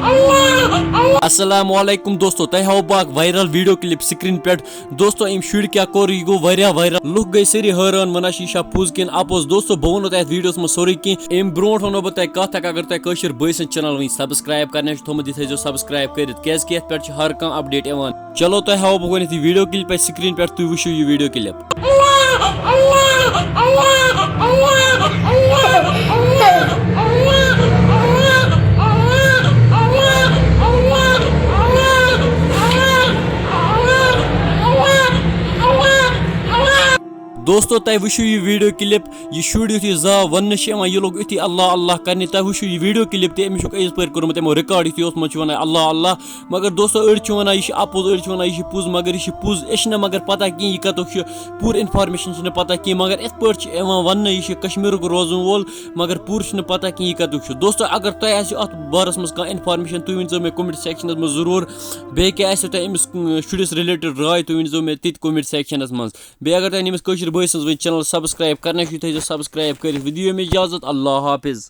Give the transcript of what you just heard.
अस्सलामुअलैकुम दोस्तों तह हाव बाक वायरल वीडियो क्लिप स्क्रीन पे दोस्तों अम शुर क्या कोर यह गो वायरल लुक गई सारी हैरान वना यह पोज किन अपोज दोस्तों बह वो तथ वीडियोस मज सोरे कह अम ब्रो वो बह तह कत अगर तुम कशर बॉय सन चैनल वन सब्सक्राइब करने थोमुत यह थो सब्सक्राइब कर क्या पे हर कह अपडेट इवान चलो तह हाव बह गो वीडियो क्लिप स्क्रीन पे तुम वो यह वीडियो क्लिप। दोस्तों तह वो यह वीडियो क्लिप यह शुर यु जा वन यह लोग युथी अल्लाह अल्लाह करने तह वो यह वीडियो क्लिप तमिश इस पे कोर्मुत यमो रिकॉर्ड युथी वन अल्लाह अल्लाह मगर दोस्तों अड़ वन यह अपोज अड़ वन यह पुज मगर यह पुज यह मगर पता कह यह कतुक पूर इन्फॉर्मेशन पता कह मगर इत पे वन यह कश्मीर रोजन वोल मगर पूर पता कह यह कतुक दोस्तों अगर तुम अत बारस मज कह इन्फॉर्मेशन तुम वन मे कमेंट सेक्शन में जरूर बे क्या अमिस शुरिस रिलेटेड राय तुम वन मे तित कमेंट सेक्शन मज बे अगर तुम अमिस कशर बॉय चैनल सब्सक्राइब करने थो सब्सक्राइब कर वीडियो में इजाजत अल्लाह हाफिज।